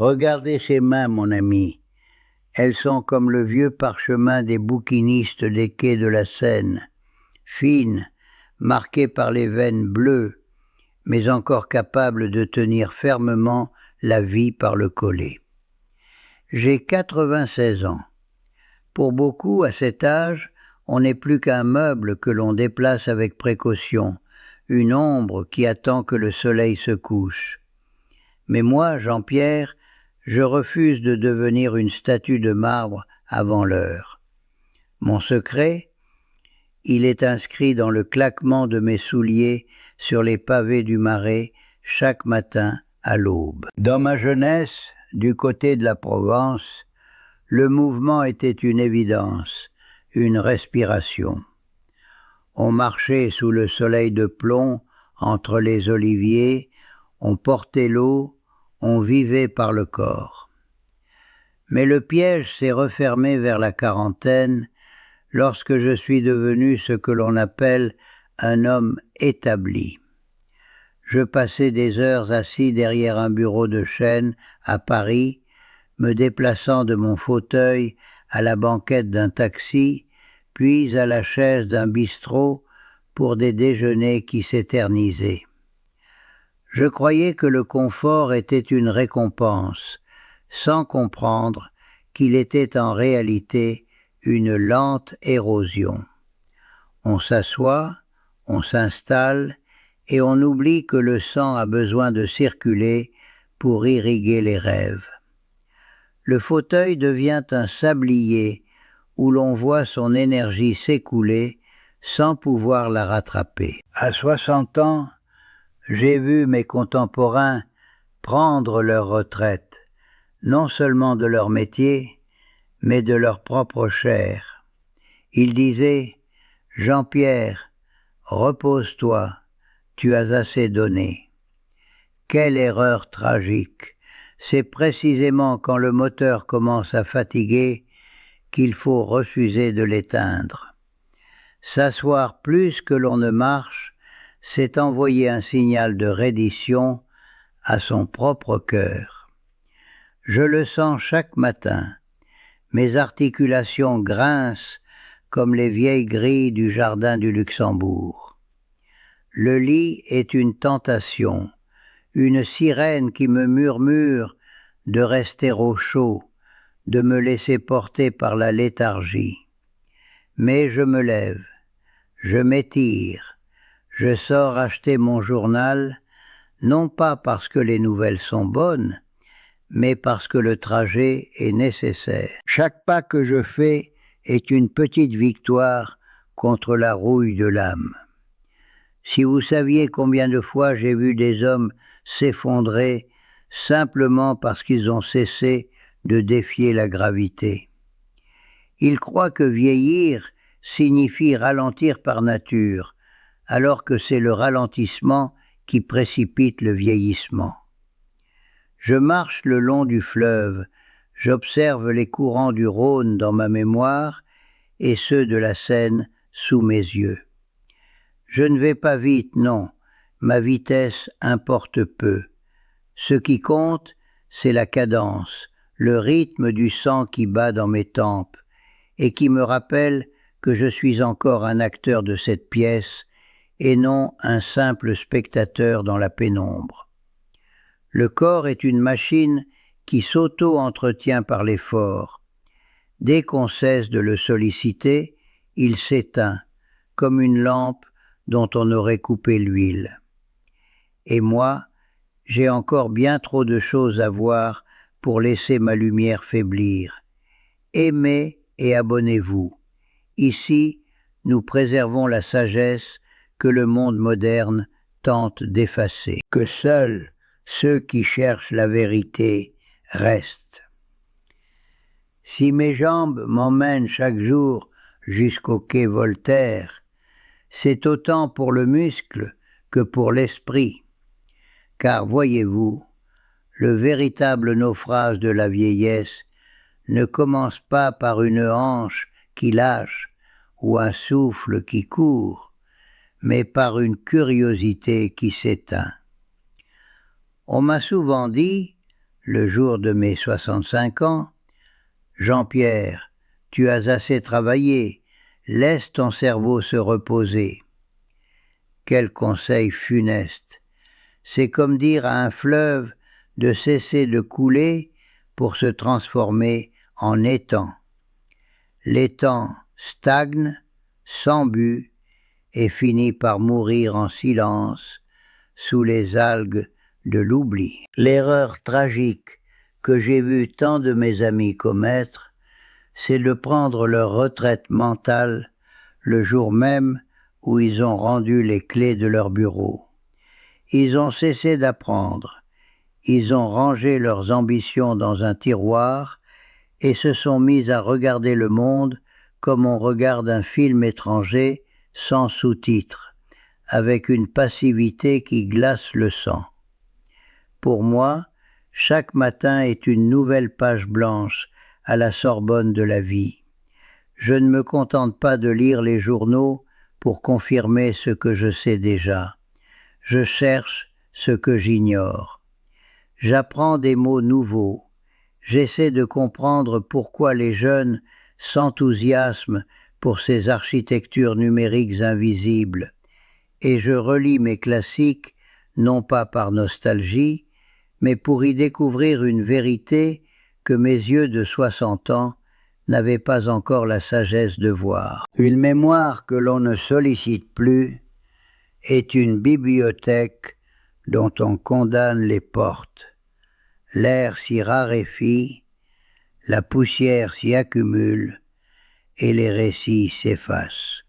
Regardez ces mains, mon ami. Elles sont comme le vieux parchemin des bouquinistes des quais de la Seine, fines, marquées par les veines bleues, mais encore capables de tenir fermement la vie par le collet. J'ai 96 ans. Pour beaucoup, à cet âge, on n'est plus qu'un meuble que l'on déplace avec précaution, une ombre qui attend que le soleil se couche. Mais moi, Jean-Pierre, je refuse de devenir une statue de marbre avant l'heure. Mon secret, il est inscrit dans le claquement de mes souliers sur les pavés du Marais chaque matin à l'aube. Dans ma jeunesse, du côté de la Provence, le mouvement était une évidence, une respiration. On marchait sous le soleil de plomb entre les oliviers, on portait l'eau, on vivait par le corps. Mais le piège s'est refermé vers la quarantaine lorsque je suis devenu ce que l'on appelle un homme établi. Je passais des heures assis derrière un bureau de chêne à Paris, me déplaçant de mon fauteuil à la banquette d'un taxi, puis à la chaise d'un bistrot pour des déjeuners qui s'éternisaient. Je croyais que le confort était une récompense, sans comprendre qu'il était en réalité une lente érosion. On s'assoit, on s'installe, et on oublie que le sang a besoin de circuler pour irriguer les rêves. Le fauteuil devient un sablier où l'on voit son énergie s'écouler sans pouvoir la rattraper. À 60 ans, j'ai vu mes contemporains prendre leur retraite, non seulement de leur métier, mais de leur propre chair. Ils disaient « Jean-Pierre, repose-toi, tu as assez donné ». Quelle erreur tragique! C'est précisément quand le moteur commence à fatiguer qu'il faut refuser de l'éteindre. S'asseoir plus que l'on ne marche, c'est envoyer un signal de reddition à son propre cœur. Je le sens chaque matin. Mes articulations grincent comme les vieilles grilles du jardin du Luxembourg. Le lit est une tentation, une sirène qui me murmure de rester au chaud, de me laisser porter par la léthargie. Mais je me lève, je m'étire, je sors acheter mon journal, non pas parce que les nouvelles sont bonnes, mais parce que le trajet est nécessaire. Chaque pas que je fais est une petite victoire contre la rouille de l'âme. Si vous saviez combien de fois j'ai vu des hommes s'effondrer simplement parce qu'ils ont cessé de défier la gravité. Ils croient que vieillir signifie ralentir par nature, alors que c'est le ralentissement qui précipite le vieillissement. Je marche le long du fleuve, j'observe les courants du Rhône dans ma mémoire et ceux de la Seine sous mes yeux. Je ne vais pas vite, non, ma vitesse importe peu. Ce qui compte, c'est la cadence, le rythme du sang qui bat dans mes tempes et qui me rappelle que je suis encore un acteur de cette pièce et non un simple spectateur dans la pénombre. Le corps est une machine qui s'auto-entretient par l'effort. Dès qu'on cesse de le solliciter, il s'éteint, comme une lampe dont on aurait coupé l'huile. Et moi, j'ai encore bien trop de choses à voir pour laisser ma lumière faiblir. Aimez et abonnez-vous. Ici, nous préservons la sagesse que le monde moderne tente d'effacer. Que seuls ceux qui cherchent la vérité restent. Si mes jambes m'emmènent chaque jour jusqu'au quai Voltaire, c'est autant pour le muscle que pour l'esprit. Car voyez-vous, le véritable naufrage de la vieillesse ne commence pas par une hanche qui lâche ou un souffle qui court, mais par une curiosité qui s'éteint. On m'a souvent dit, le jour de mes 65 ans, « Jean-Pierre, tu as assez travaillé, laisse ton cerveau se reposer. » Quel conseil funeste! C'est comme dire à un fleuve de cesser de couler pour se transformer en étang. L'étang stagne, sans but, et finit par mourir en silence sous les algues de l'oubli. L'erreur tragique que j'ai vu tant de mes amis commettre, c'est de prendre leur retraite mentale le jour même où ils ont rendu les clés de leur bureau. Ils ont cessé d'apprendre, ils ont rangé leurs ambitions dans un tiroir et se sont mis à regarder le monde comme on regarde un film étranger sans sous-titres, avec une passivité qui glace le sang. Pour moi, chaque matin est une nouvelle page blanche à la Sorbonne de la vie. Je ne me contente pas de lire les journaux pour confirmer ce que je sais déjà. Je cherche ce que j'ignore. J'apprends des mots nouveaux. J'essaie de comprendre pourquoi les jeunes s'enthousiasment pour ces architectures numériques invisibles. Et je relis mes classiques, non pas par nostalgie, mais pour y découvrir une vérité que mes yeux de 60 ans n'avaient pas encore la sagesse de voir. Une mémoire que l'on ne sollicite plus est une bibliothèque dont on condamne les portes. L'air s'y raréfie, la poussière s'y accumule et les récits s'effacent.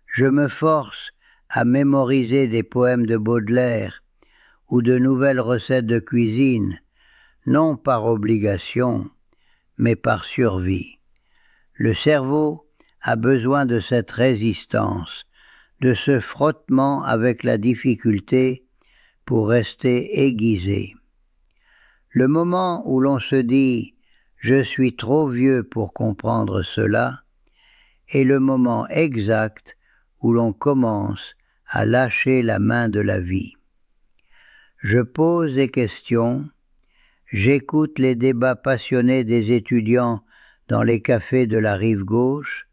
Je me force à mémoriser des poèmes de Baudelaire ou de nouvelles recettes de cuisine, non par obligation, mais par survie. Le cerveau a besoin de cette résistance, de ce frottement avec la difficulté pour rester aiguisé. Le moment où l'on se dit « je suis trop vieux pour comprendre cela » est le moment exact où l'on commence à lâcher la main de la vie. Je pose des questions, j'écoute les débats passionnés des étudiants dans les cafés de la rive gauche,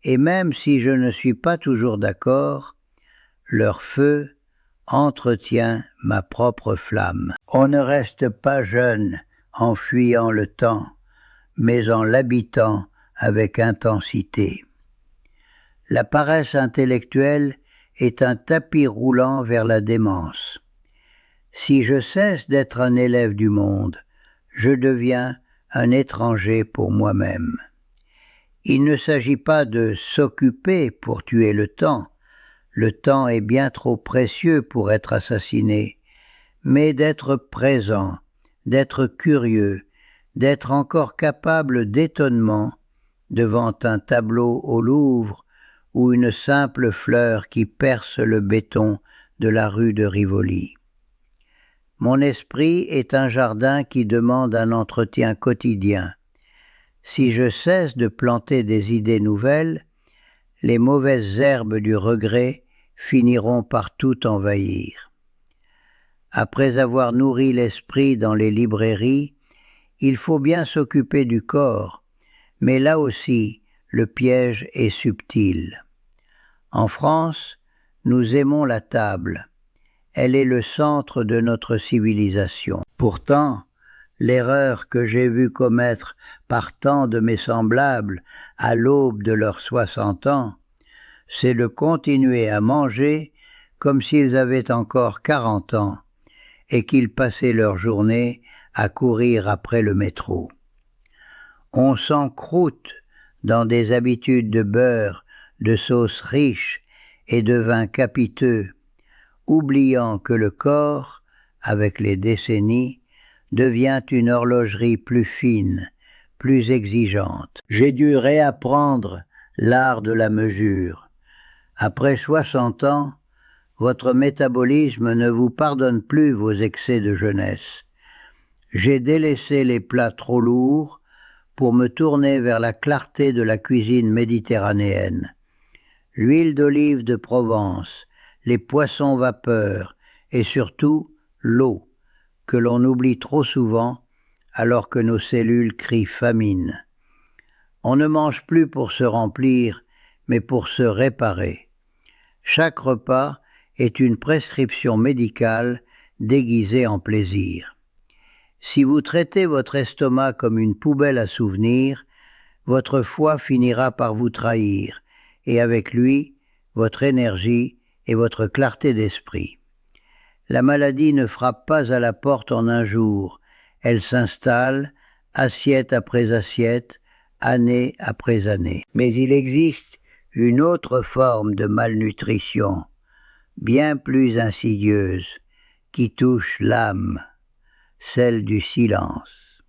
et même si je ne suis pas toujours d'accord, leur feu entretient ma propre flamme. On ne reste pas jeune en fuyant le temps, mais en l'habitant avec intensité. La paresse intellectuelle est un tapis roulant vers la démence. Si je cesse d'être un élève du monde, je deviens un étranger pour moi-même. Il ne s'agit pas de s'occuper pour tuer le temps est bien trop précieux pour être assassiné, mais d'être présent, d'être curieux, d'être encore capable d'étonnement devant un tableau au Louvre ou une simple fleur qui perce le béton de la rue de Rivoli. Mon esprit est un jardin qui demande un entretien quotidien. Si je cesse de planter des idées nouvelles, les mauvaises herbes du regret finiront par tout envahir. Après avoir nourri l'esprit dans les librairies, il faut bien s'occuper du corps, mais là aussi, le piège est subtil. En France, nous aimons la table. Elle est le centre de notre civilisation. Pourtant, l'erreur que j'ai vu commettre par tant de mes semblables à l'aube de leurs 60 ans, c'est de continuer à manger comme s'ils avaient encore 40 ans et qu'ils passaient leur journée à courir après le métro. On s'encroute dans des habitudes de beurre, de sauces riches et de vins capiteux, oubliant que le corps, avec les décennies, devient une horlogerie plus fine, plus exigeante. J'ai dû réapprendre l'art de la mesure. Après 60 ans, votre métabolisme ne vous pardonne plus vos excès de jeunesse. J'ai délaissé les plats trop lourds pour me tourner vers la clarté de la cuisine méditerranéenne. L'huile d'olive de Provence, les poissons vapeur et surtout l'eau, que l'on oublie trop souvent alors que nos cellules crient famine. On ne mange plus pour se remplir, mais pour se réparer. Chaque repas est une prescription médicale déguisée en plaisir. Si vous traitez votre estomac comme une poubelle à souvenirs, votre foie finira par vous trahir, et avec lui, votre énergie et votre clarté d'esprit. La maladie ne frappe pas à la porte en un jour, elle s'installe, assiette après assiette, année après année. Mais il existe une autre forme de malnutrition, bien plus insidieuse, qui touche l'âme, celle du silence.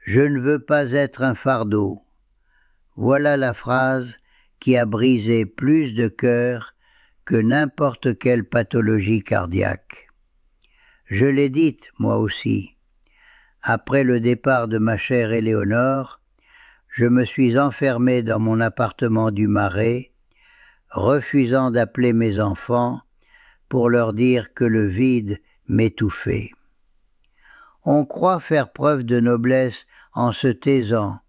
Je ne veux pas être un fardeau. Voilà la phrase qui a brisé plus de cœurs que n'importe quelle pathologie cardiaque. Je l'ai dite, moi aussi. Après le départ de ma chère Éléonore, je me suis enfermé dans mon appartement du Marais, refusant d'appeler mes enfants pour leur dire que le vide m'étouffait. On croit faire preuve de noblesse en se taisant,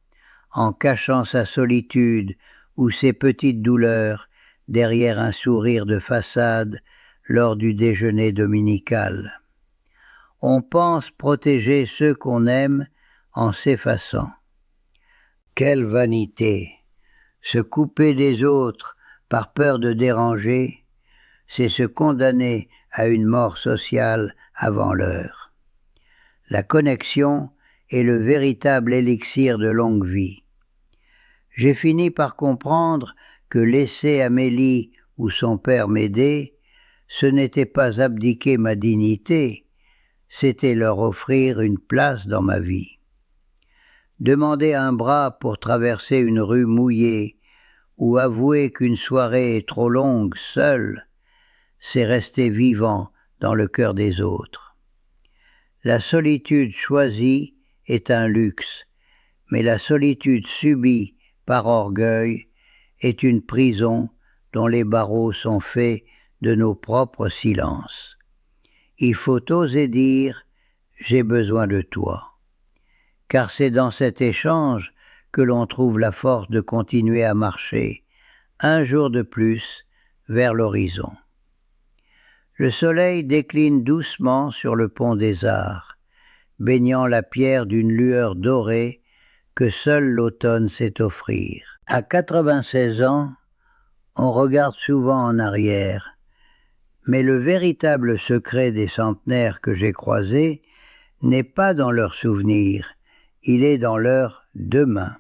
en cachant sa solitude ou ses petites douleurs derrière un sourire de façade lors du déjeuner dominical. On pense protéger ceux qu'on aime en s'effaçant. Quelle vanité! Se couper des autres par peur de déranger, c'est se condamner à une mort sociale avant l'heure. La connexion est le véritable élixir de longue vie. J'ai fini par comprendre que laisser Amélie ou son père m'aider, ce n'était pas abdiquer ma dignité, c'était leur offrir une place dans ma vie. Demander un bras pour traverser une rue mouillée ou avouer qu'une soirée est trop longue seule, c'est rester vivant dans le cœur des autres. La solitude choisie est un luxe, mais la solitude subie par orgueil est une prison dont les barreaux sont faits de nos propres silences. Il faut oser dire « j'ai besoin de toi », car c'est dans cet échange que l'on trouve la force de continuer à marcher, un jour de plus, vers l'horizon. Le soleil décline doucement sur le pont des Arts, baignant la pierre d'une lueur dorée que seul l'automne sait offrir. À 96 ans, on regarde souvent en arrière, mais le véritable secret des centenaires que j'ai croisés n'est pas dans leurs souvenirs, il est dans leur demain.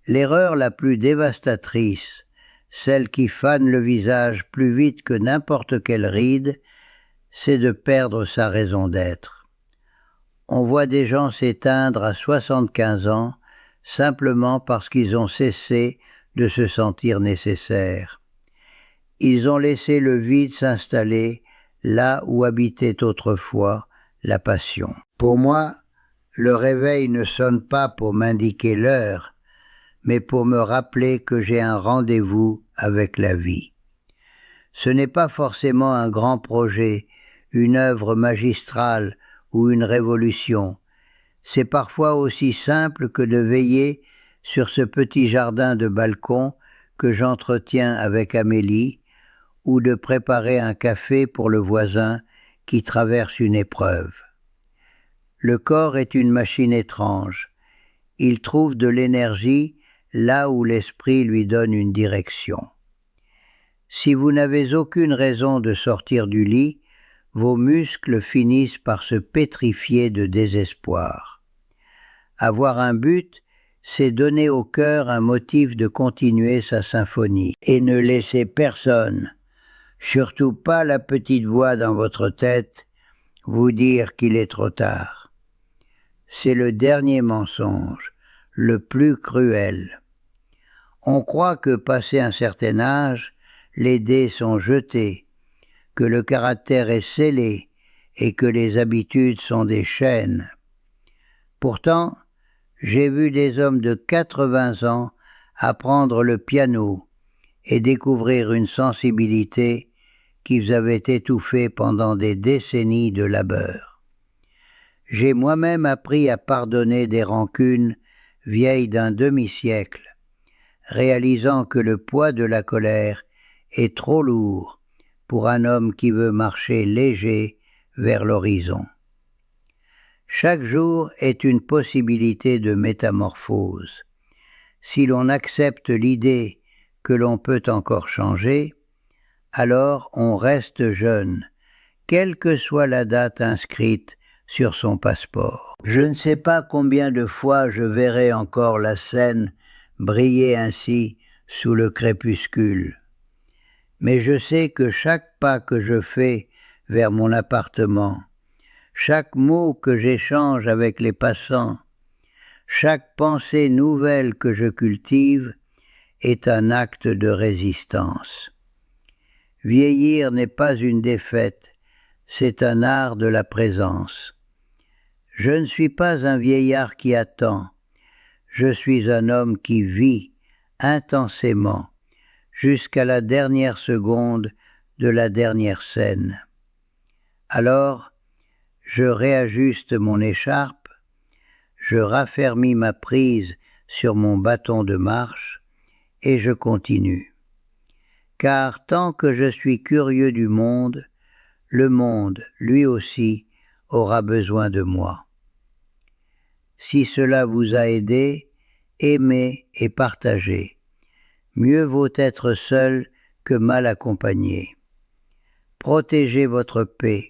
L'erreur la plus dévastatrice, celle qui fane le visage plus vite que n'importe quelle ride, c'est de perdre sa raison d'être. On voit des gens s'éteindre à 75 ans simplement parce qu'ils ont cessé de se sentir nécessaires. Ils ont laissé le vide s'installer là où habitait autrefois la passion. Pour moi, le réveil ne sonne pas pour m'indiquer l'heure, mais pour me rappeler que j'ai un rendez-vous avec la vie. Ce n'est pas forcément un grand projet, une œuvre magistrale ou une révolution. C'est parfois aussi simple que de veiller sur ce petit jardin de balcon que j'entretiens avec Amélie, ou de préparer un café pour le voisin qui traverse une épreuve. Le corps est une machine étrange. Il trouve de l'énergie là où l'esprit lui donne une direction. Si vous n'avez aucune raison de sortir du lit, vos muscles finissent par se pétrifier de désespoir. Avoir un but, c'est donner au cœur un motif de continuer sa symphonie et ne laisser personne, surtout pas la petite voix dans votre tête, vous dire qu'il est trop tard. C'est le dernier mensonge, le plus cruel. On croit que, passé un certain âge, les dés sont jetés, que le caractère est scellé et que les habitudes sont des chaînes. Pourtant, j'ai vu des hommes de 80 ans apprendre le piano et découvrir une sensibilité qu'ils avaient étouffé pendant des décennies de labeur. J'ai moi-même appris à pardonner des rancunes vieilles d'un demi-siècle, réalisant que le poids de la colère est trop lourd pour un homme qui veut marcher léger vers l'horizon. Chaque jour est une possibilité de métamorphose. Si l'on accepte l'idée que l'on peut encore changer, alors on reste jeune, quelle que soit la date inscrite sur son passeport. Je ne sais pas combien de fois je verrai encore la Seine briller ainsi sous le crépuscule. Mais je sais que chaque pas que je fais vers mon appartement, chaque mot que j'échange avec les passants, chaque pensée nouvelle que je cultive est un acte de résistance. Vieillir n'est pas une défaite, c'est un art de la présence. Je ne suis pas un vieillard qui attend, je suis un homme qui vit intensément jusqu'à la dernière seconde de la dernière scène. Alors, je réajuste mon écharpe, je raffermis ma prise sur mon bâton de marche et je continue. Car tant que je suis curieux du monde, le monde, lui aussi, aura besoin de moi. Si cela vous a aidé, aimez et partagez. Mieux vaut être seul que mal accompagné. Protégez votre paix,